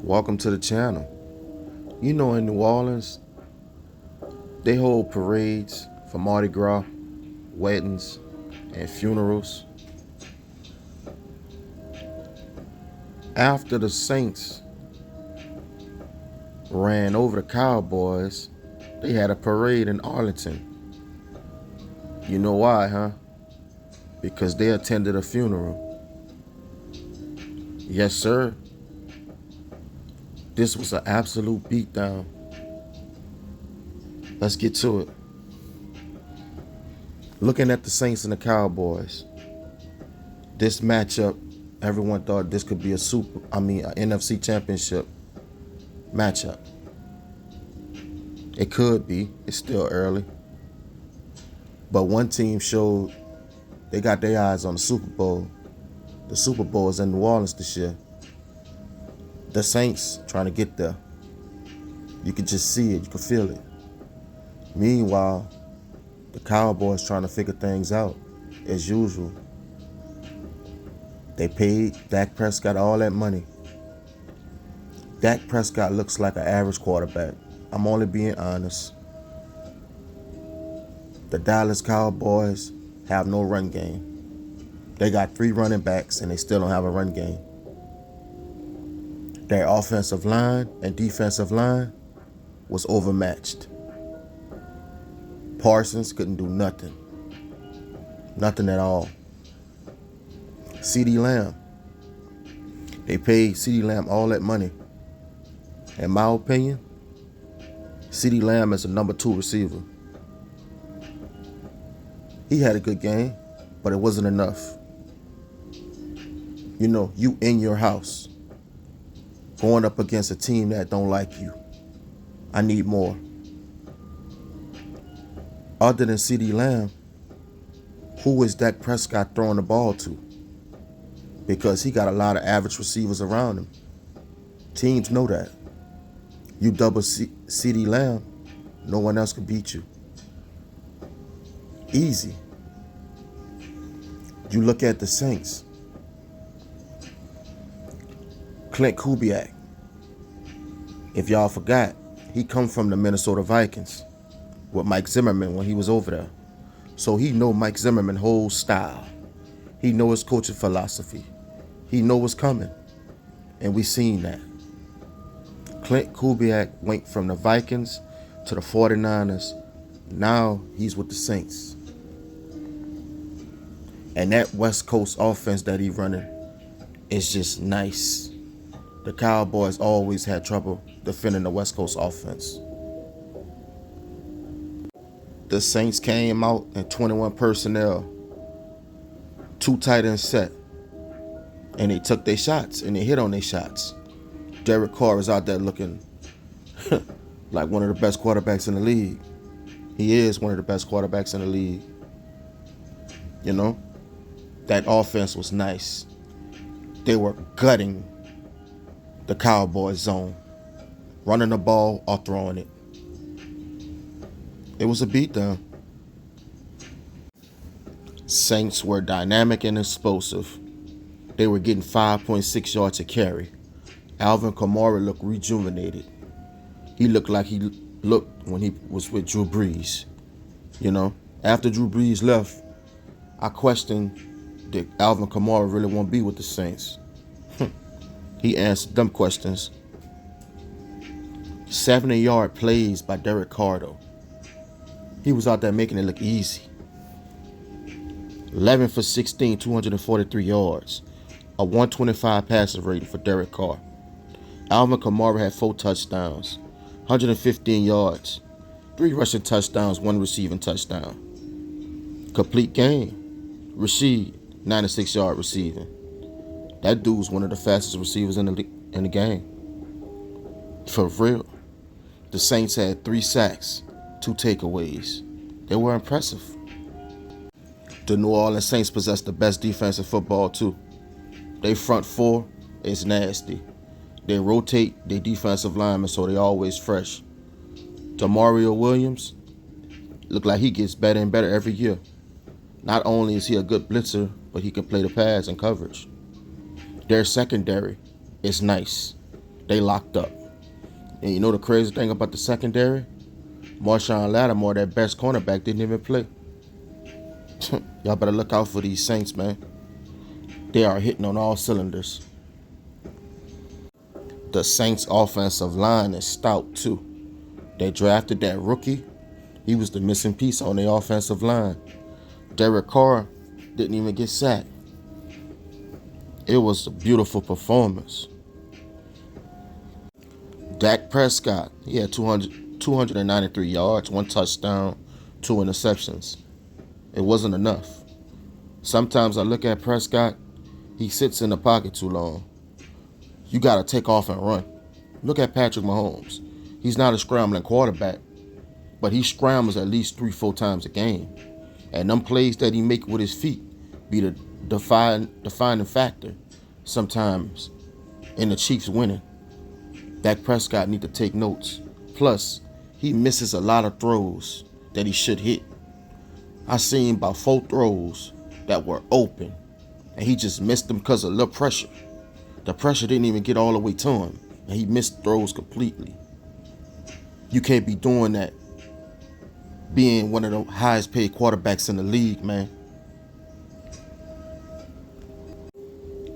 Welcome to the channel. You know, in New Orleans, they hold parades for Mardi Gras, weddings, and funerals. After the Saints ran over the Cowboys, they had a parade in Arlington. You know why, huh? Because they attended a funeral. Yes, sir. This was an absolute beatdown. Let's get to it. Looking at the Saints and the Cowboys, this matchup, everyone thought this could be an NFC championship matchup. It could be. It's still early. But one team showed they got their eyes on the Super Bowl. The Super Bowl is in New Orleans this year. The Saints trying to get there. You can just see it. You can feel it. Meanwhile, the Cowboys trying to figure things out as usual. They paid Dak Prescott all that money. Dak Prescott looks like an average quarterback. I'm only being honest. The Dallas Cowboys have no run game. They got 3 running backs and they still don't have a run game. Their offensive line and defensive line was overmatched. Parsons couldn't do nothing. Nothing at all. CeeDee Lamb. They paid CeeDee Lamb all that money. In my opinion, CeeDee Lamb is a number 2 receiver. He had a good game, but it wasn't enough. You know, you in your house, going up against a team that don't like you. I need more. Other than CeeDee Lamb, who is Dak Prescott throwing the ball to? Because he got a lot of average receivers around him. Teams know that. You double CeeDee Lamb, no one else can beat you. Easy. You look at the Saints. Clint Kubiak. If y'all forgot, he come from the Minnesota Vikings with Mike Zimmerman when he was over there. So he know Mike Zimmerman's whole style. He know his coaching philosophy. He know what's coming. And we seen that. Clint Kubiak went from the Vikings to the 49ers. Now he's with the Saints. And that West Coast offense that he running is just nice. The Cowboys always had trouble defending the West Coast offense. The Saints came out in 21 personnel, 2 tight end set, and they took their shots and they hit on their shots. Derek Carr is out there looking like one of the best quarterbacks in the league. He is one of the best quarterbacks in the league. You know, that offense was nice. They were gutting the Cowboys zone, running the ball or throwing it. It was a beatdown. Saints were dynamic and explosive. They were getting 5.6 yards a carry. Alvin Kamara looked rejuvenated. He looked like he looked when he was with Drew Brees. You know, after Drew Brees left, I questioned, did Alvin Kamara really want to be with the Saints? He answered them questions. 70-yard plays by Derek Carr, though. He was out there making it look easy. 11 for 16, 243 yards. A 125 passer rating for Derek Carr. Alvin Kamara had 4 touchdowns, 115 yards, 3 rushing touchdowns, 1 receiving touchdown. Complete game. Rashid, 96-yard receiving. That dude's one of the fastest receivers in the game. For real. The Saints had 3 sacks, 2 takeaways. They were impressive. The New Orleans Saints possess the best defensive football too. They front 4 is nasty. They rotate their defensive linemen so they always fresh. Demario Williams look like he gets better and better every year. Not only is he a good blitzer, but he can play the pass and coverage. Their secondary is nice. They locked up. And you know the crazy thing about the secondary? Marshawn Lattimore, that best cornerback, didn't even play. Y'all better look out for these Saints, man. They are hitting on all cylinders. The Saints offensive line is stout too. They drafted that rookie. He was the missing piece on the offensive line. Derek Carr didn't even get sacked. It was a beautiful performance. Dak Prescott, he had 293 yards, 1 touchdown, 2 interceptions. It wasn't enough. Sometimes I look at Prescott, he sits in the pocket too long. You got to take off and run. Look at Patrick Mahomes. He's not a scrambling quarterback, but he scrambles at least 3-4 times a game. And them plays that he make with his feet be the defining factor sometimes in the Chiefs winning. Dak Prescott need to take notes. Plus, he misses a lot of throws that he should hit. I seen about 4 throws that were open, and he just missed them because of little pressure. The pressure didn't even get all the way to him, and he missed throws completely. You can't be doing that being one of the highest paid quarterbacks in the league, man.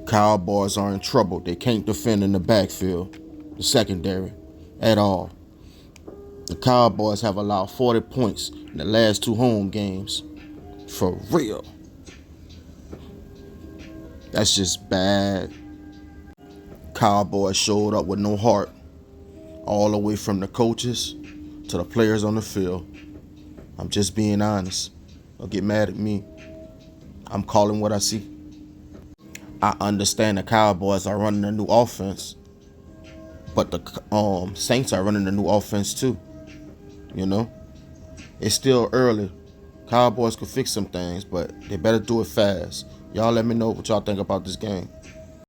Cowboys are in trouble. They can't defend in the backfield, the secondary, at all. The Cowboys have allowed 40 points in the last 2 home games. For real. That's just bad. Cowboys showed up with no heart, all the way from the coaches to the players on the field. I'm just being honest. Don't get mad at me. I'm calling what I see. I understand the Cowboys are running a new offense, but the Saints are running a new offense too. You know, it's still early. Cowboys could fix some things, but they better do it fast. Y'all let me know what y'all think about this game.